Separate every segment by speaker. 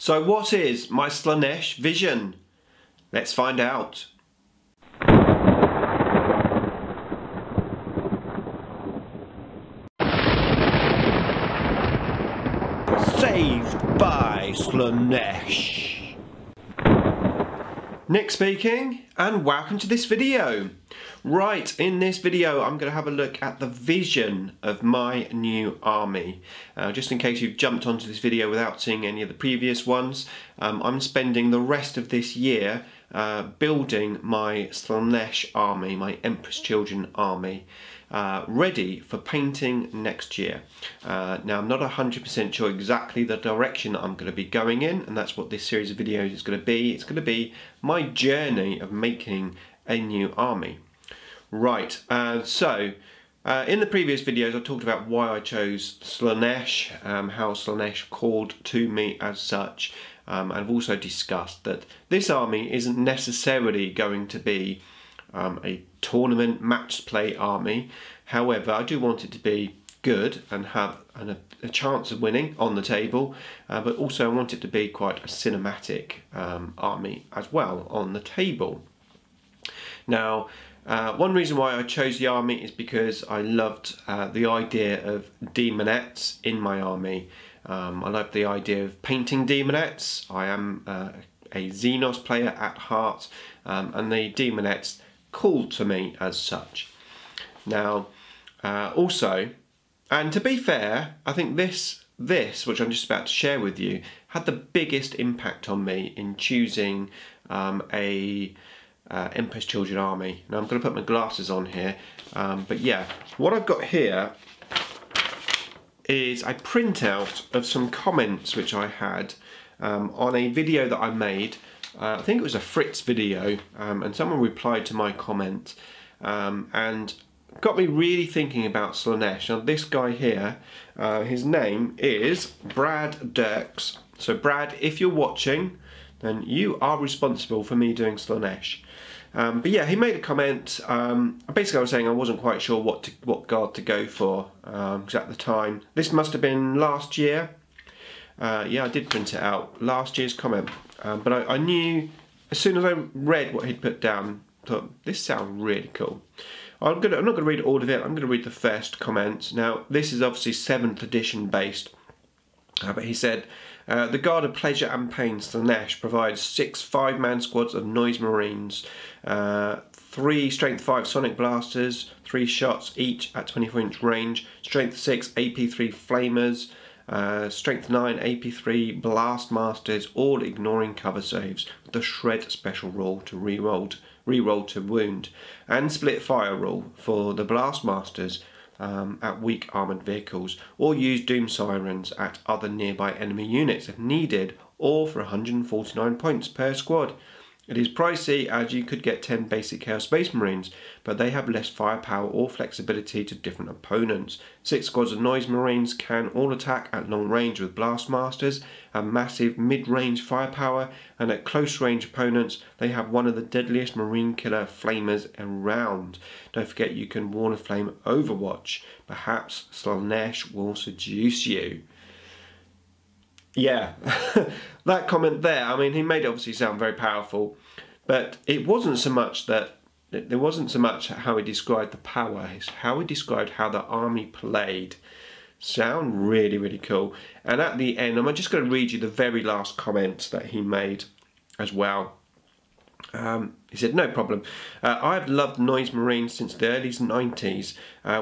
Speaker 1: So what is my Slaanesh vision? Let's find out. Saved by Slaanesh. Nick speaking, and welcome to this video. Right, in this video I'm going to have a look at the vision of my new army. Just in case you've jumped onto this video without seeing any of the previous ones, I'm spending the rest of this year building my Slaanesh army, my Empress Children army, ready for painting next year. Now I'm not 100% sure exactly the direction that I'm going to be going in, and that's what this series of videos is going to be. It's going to be my journey of making a new army. Right, so in the previous videos I talked about why I chose Slaanesh, how Slaanesh called to me as such. I've also discussed that this army isn't necessarily going to be a tournament match play army. However, I do want it to be good and have a chance of winning on the table, but also I want it to be quite a cinematic army as well on the table. Now, one reason why I chose the army is because I loved the idea of demonettes in my army. I love the idea of painting demonettes. I am a Xenos player at heart, and the demonettes called to me as such. Now, also, and to be fair, I think this which I'm just about to share with you had the biggest impact on me in choosing a Empress Children army. Now I'm going to put my glasses on here, but yeah, what I've got here is a printout of some comments which I had on a video that I made. I think it was a Fritz video, and someone replied to my comment and got me really thinking about Slaanesh. Now this guy here, his name is Brad Dirks. So Brad, if you're watching, then you are responsible for me doing Slaanesh. But yeah, he made a comment. Basically I was saying I wasn't quite sure what guard to go for, because at the time, this must have been last year. Yeah, I did print it out, last year's comment. But I knew, as soon as I read what he'd put down, I thought, this sounds really cool. I'm not going to read all of it, I'm going to read the first comment. Now, this is obviously 7th edition based, but he said, the Guard of Pleasure and Pain Slaanesh provides 6 5-man squads of Noise Marines, 3 Strength 5 Sonic Blasters, 3 shots each at 24-inch range, Strength 6 AP3 Flamers, Strength 9 AP3 Blast Masters, all ignoring cover saves, with the Shred special rule to reroll to wound, and Split Fire rule for the Blast Masters at weak armoured vehicles, or use Doom Sirens at other nearby enemy units if needed, or for 149 points per squad. It is pricey, as you could get 10 basic Chaos Space Marines, but they have less firepower or flexibility to different opponents. 6 squads of Noise Marines can all attack at long range with Blast Masters, and massive mid-range firepower, and at close range opponents they have one of the deadliest Marine Killer Flamers around. Don't forget you can Wall of Flame Overwatch. Perhaps Slaanesh will seduce you. Yeah, that comment there, I mean, he made it obviously sound very powerful, but it wasn't so much that, there wasn't so much how he described the power, it's how he described how the army played. Sound really, really cool. And at the end, I'm just going to read you the very last comment that he made as well. He said, no problem. I've loved Noise Marines since the early 90s,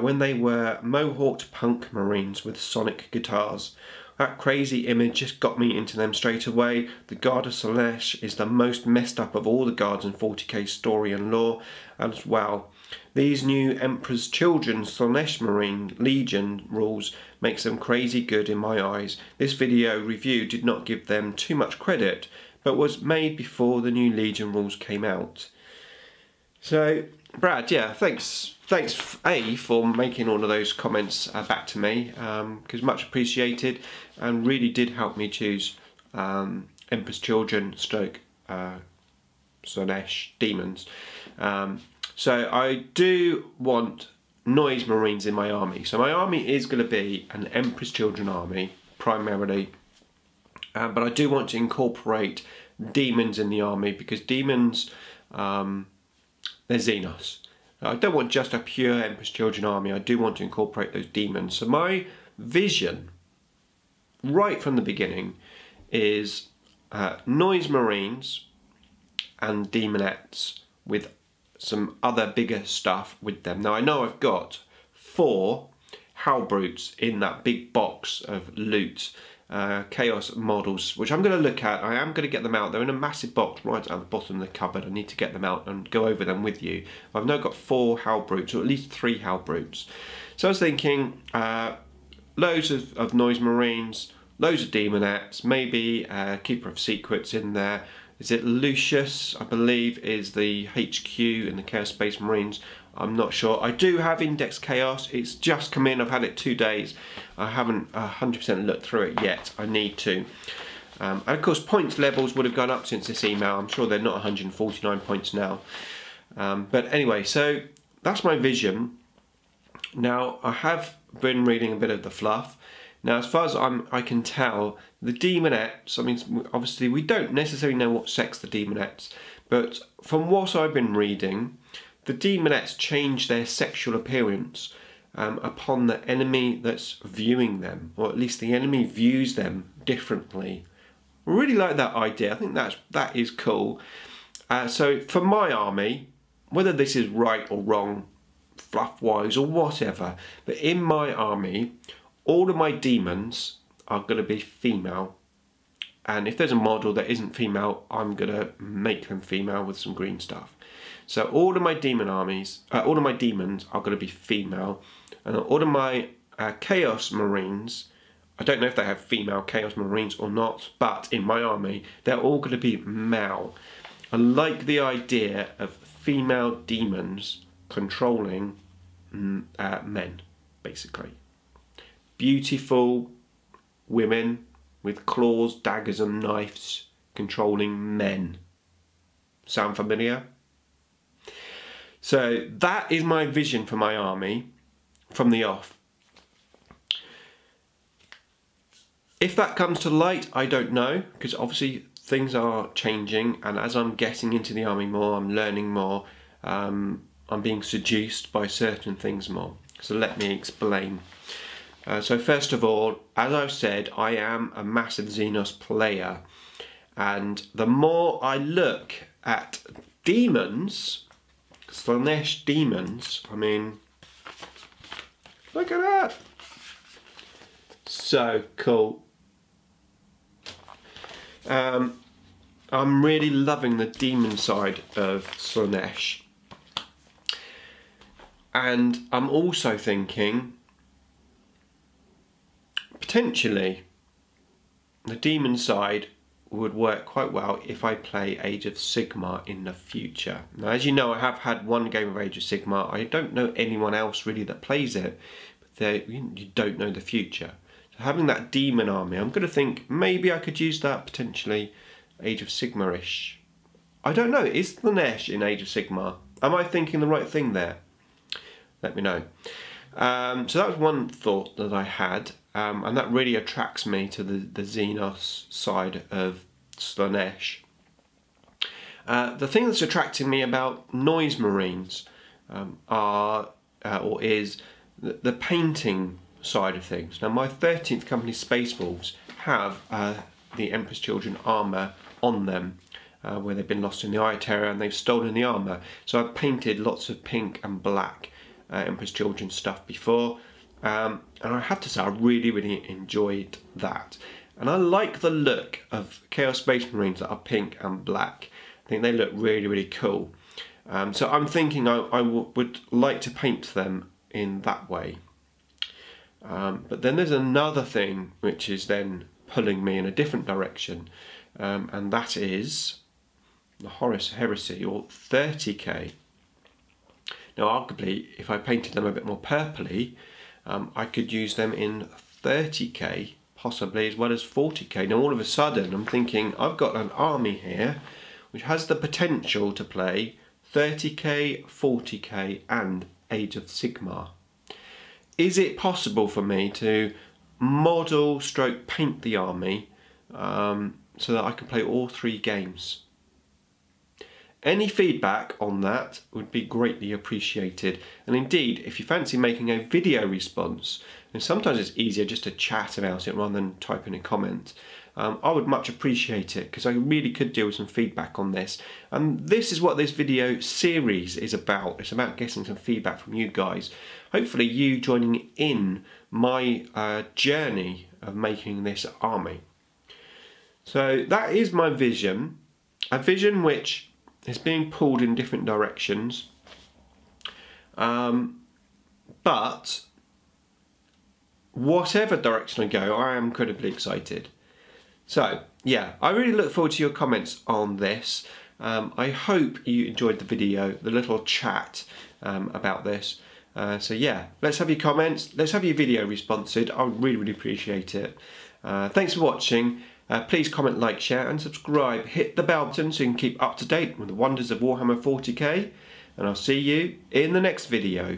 Speaker 1: when they were mohawked punk Marines with sonic guitars. That crazy image just got me into them straight away. The Guard of Slaanesh is the most messed up of all the guards in 40k story and lore as well. These new Emperor's Children Slaanesh Marine Legion rules makes them crazy good in my eyes. This video review did not give them too much credit, but was made before the new Legion rules came out. So, Brad, yeah, thanks A, for making all of those comments back to me, because much appreciated, and really did help me choose Emperor's Children stroke Slaanesh Demons. So I do want Noise Marines in my army. So my army is going to be an Emperor's Children army, primarily. But I do want to incorporate demons in the army, because demons, they're Xenos. I don't want just a pure Emperor's Children army, I do want to incorporate those demons. So my vision, right from the beginning, is Noise Marines and Demonettes with some other bigger stuff with them. Now I know I've got 4 Halbrutes in that big box of loot, Chaos models, which I'm going to look at. I am going to get them out. They're in a massive box right at the bottom of the cupboard. I need to get them out and go over them with you. I've now got 4 Halbrutes, or at least 3 Halbrutes. So I was thinking loads of Noise Marines, loads of Demonettes, maybe Keeper of Secrets in there. Is it Lucius, I believe, is the HQ in the Chaos Space Marines. I'm not sure. I do have Index Chaos. It's just come in. I've had it 2 days. I haven't 100% looked through it yet. I need to. And of course, points levels would have gone up since this email. I'm sure they're not 149 points now. But anyway, so that's my vision. Now, I have been reading a bit of the fluff. Now, as far as I can tell, the Demonettes, I mean, obviously we don't necessarily know what sex the Demonettes, but from what I've been reading, the Demonettes change their sexual appearance upon the enemy that's viewing them, or at least the enemy views them differently. I really like that idea. I think that is cool. So for my army, whether this is right or wrong, fluff-wise or whatever, but in my army, all of my demons are going to be female. And if there's a model that isn't female, I'm going to make them female with some green stuff. So all of my demon armies, all of my demons are going to be female. And all of my Chaos Marines, I don't know if they have female Chaos Marines or not, but in my army, they're all going to be male. I like the idea of female demons controlling men, basically. Beautiful women with claws, daggers and knives controlling men. Sound familiar? So that is my vision for my army from the off. If that comes to light, I don't know, because obviously things are changing, and as I'm getting into the army more, I'm learning more, I'm being seduced by certain things more. So let me explain. So first of all, as I've said, I am a massive Xenos player, and the more I look at demons, Slaanesh demons, I mean, look at that, so cool. I'm really loving the demon side of Slaanesh, and I'm also thinking potentially the demon side would work quite well if I play Age of Sigmar in the future. Now, as you know, I have had one game of Age of Sigmar. I don't know anyone else really that plays it, but you don't know the future. So having that demon army, I'm going to think maybe I could use that potentially Age of Sigmar-ish. I don't know, is Slaanesh in Age of Sigmar? Am I thinking the right thing there? Let me know. So that was one thought that I had, and that really attracts me to the Xenos side of Slaanesh. The thing that's attracting me about Noise Marines is the painting side of things. Now, my 13th Company Space Wolves have the Emperor's Children armour on them, where they've been lost in the Eye Terror and they've stolen the armour. So I've painted lots of pink and black Emperor's Children stuff before, and I have to say I really enjoyed that. And I like the look of Chaos Space Marines that are pink and black. I think they look really cool. So I'm thinking I would like to paint them in that way. But then there's another thing which is then pulling me in a different direction, and that is the Horus Heresy, or 30k. Now arguably, if I painted them a bit more purpley, I could use them in 30k, possibly as well as 40k. Now all of a sudden I'm thinking I've got an army here which has the potential to play 30k, 40k and Age of Sigmar. Is it possible for me to model stroke paint the army so that I can play all 3 games. Any feedback on that would be greatly appreciated, and indeed if you fancy making a video response, and sometimes it's easier just to chat about it rather than type in a comment, I would much appreciate it, because I really could do with some feedback on this. And this is what this video series is about. It's about getting some feedback from you guys. Hopefully you joining in my journey of making this army. So that is my vision, a vision which is being pulled in different directions, but whatever direction I go, I am incredibly excited. So yeah, I really look forward to your comments on this. I hope you enjoyed the video, the little chat about this. So yeah, let's have your comments, let's have your video responses. I would really appreciate it. Thanks for watching. Please comment, like, share and subscribe. Hit the bell button so you can keep up to date with the wonders of Warhammer 40k, and I'll see you in the next video.